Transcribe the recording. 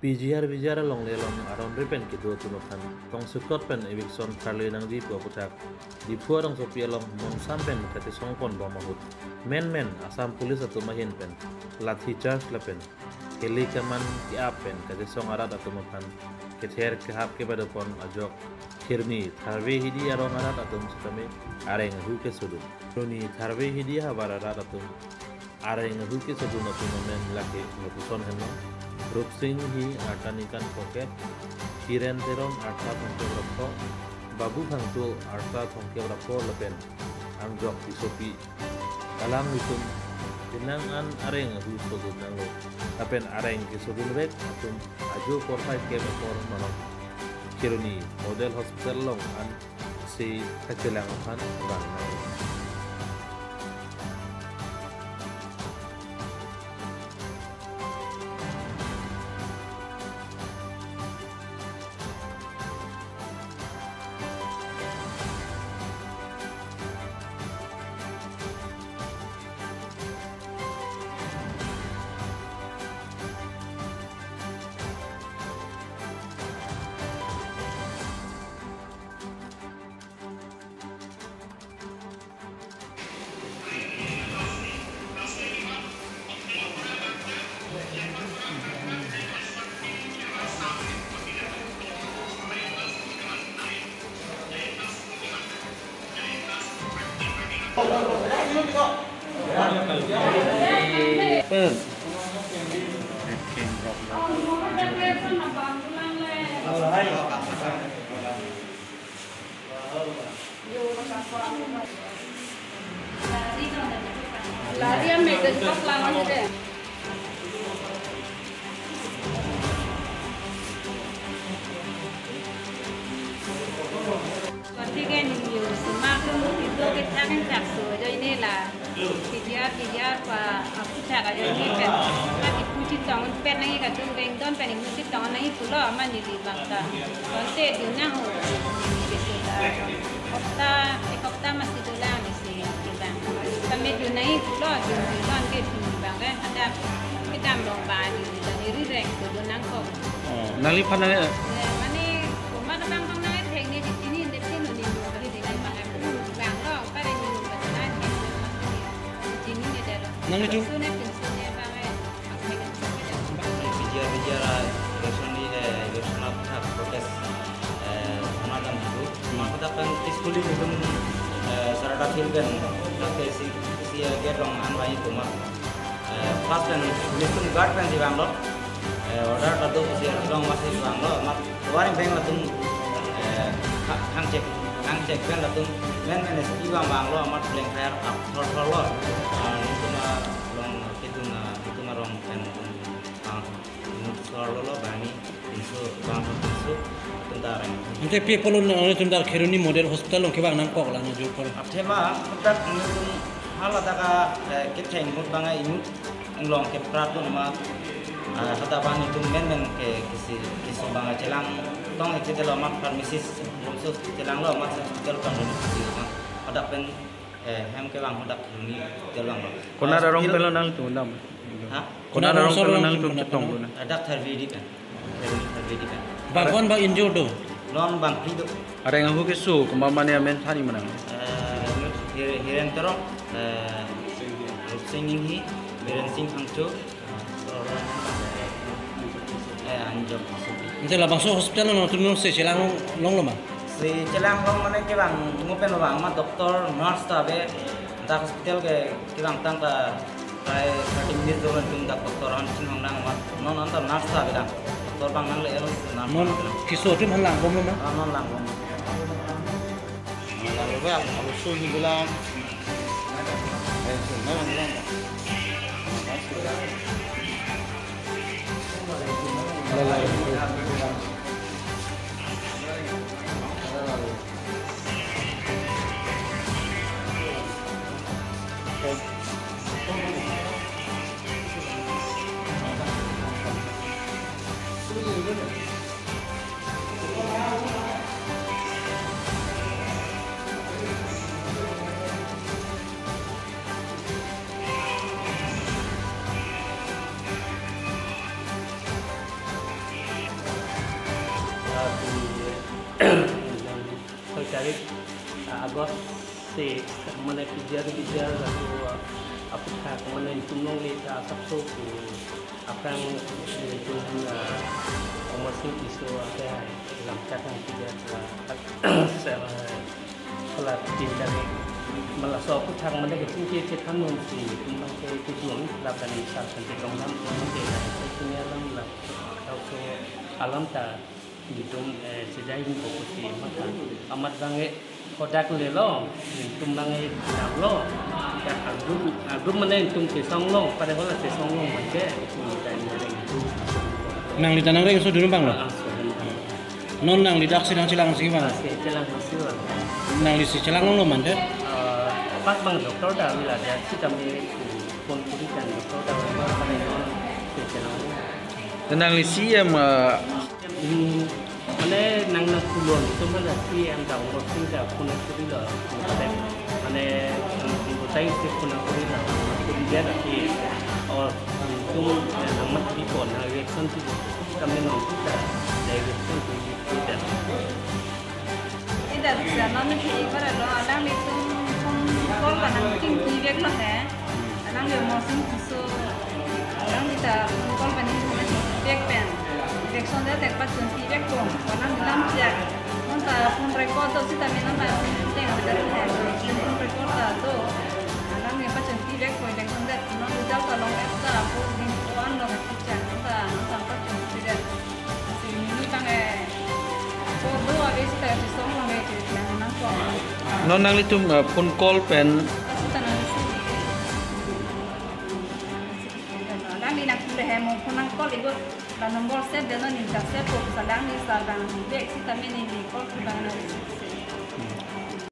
PGR long le long aron ripen ki do tuno kan tong sukot pen eviction tharle nang di po putak di phua dong sopia long mon sampen kate songpon ba mahut men asam pulis atau mahin pen lathi charge la pen keli kaman ki apen kate song arat atau makan kether ke hap ke pada pon ajok khirni tharve hidi aron arat atum sutame areng hu ke sudun roni tharve hidi habara arat atum areng hu ke sudun atum men lake lokuson henno Rupsing hi atanikan poket, Kiren terong arta thongke berapa, Babu Hangtul arta thongke berapa lepen, Angjok disopi, Kalang wisum, Jenangan areng hu sodun nanglo, Tapen areng ke sodun rek, Atum ajo korpai ke mekor manok, Kironi model hospital long an si kacelangan bang nanglo. Lari yang medan pas lawan aja deh. Berarti kan new semakin itu kita kan caksu aja inilah kejar aku cak aja ini kan lagi puji tahun pen lagi kadang bengton pen ini puji tahun lagi pulau aman jadi bangsa nanti di nang kota masih dulu nih sih bang kami di nang pulau di bang ke di bang kan ada kita mau bagi dari rirek di nang kok nali panah mana rumah bang bang nang teknik di sini di sini di bang di nang bang bang lo pada di rumah di sini ada nang itu bicara resoni resona proses pengadaan itu maka dapat diskusi dengan sarada filkan nanti si gerong anwai itu mah pas dan listung guard kan di banglo order tadu si gerong masih di banglo mak kemarin bang latung hang cek kan latung men di banglo amat blank fire up thor itu mah long itu mah rong kan lo bani isu bang isu tentara nanti people orang tentang keruni model hospital orang kebang nangkok lah ngaju por tema tak ngitung hal taka kita ingin bangai ini nglong ke pratu nama kata bang itu men ke kisi bangai celang tong kita lo mak farmasis khusus celang lo mak hospital kan itu ada pen hem ke bang hendak ini celang lo kona rong pelon nang tu ndam kona rong pelon nang tu cetong ada tervidi kan bangwan bang injo do non bang itu ada yang aku kesu kemamanya men tani mana hiren terong singing hiren sing hangco anjok nanti lah bangso hospital orang tu nong se celang long lama si celang long mana ke bang ngupen bang mat doktor nurse tabe tak hospital ke bang tangka kayak 30 menit doang tung tak doktoran sing nang mat non antar nurse tabe dah doktor bang nang le non kiso tu halang bom lama non lang lalu bang kalau sunyi bilang Tôi cari agos se mana pijar atau apa tak mana itu nongli sabtu tu apa yang itu masih isu apa dalam catatan pijar lah kalau tidak malah so aku thang mana kecil kecil kan nongsi tentang ke tujuan lakukan misal nanti kamu nam nanti punya alam lah atau alam tak hitung sejauh ini fokusnya maka amat banget kodak lelong hitung banget nablo dan agum mana hitung sesong long pada kalau sesong long macam itu Nang di tanah ring sudah numpang loh. Non nang di dak sidang cilang sih bang. Cilang masih Nang di si cilang lo mana? Pak bang dokter dah bila dia kita ambil pun kurikan dokter dah pada non cilang. Tenang di si yang mana nang kulon itu mana si yang tahu mesti dah punya kurilah. Mana ibu saya itu punya kurilah. Dia dah si itu amat di pon reaction tu kami nanti dah reaction tu tidak. Tidak bisa nanti pada lo alang itu kalau kan tinggi dia lah alang dia masih tu alang kita kalau kan ini dia pen reaction dia terpas tinggi dia pun alang dalam siap nanti pun record tu kita memang tengok dari pun record tu alang dia pas tinggi dia pun reaction dia nanti jauh kalau kita pun di pon lo kita nanti pas tinggi dia ini tangan foto habis kita bisa mengambil yang nampak. Non nang itu pun call pen. Lang di nak boleh mau pun nak call itu dan nombor set dan ni tak set pun sedang ni sedang back kita ni call kita nak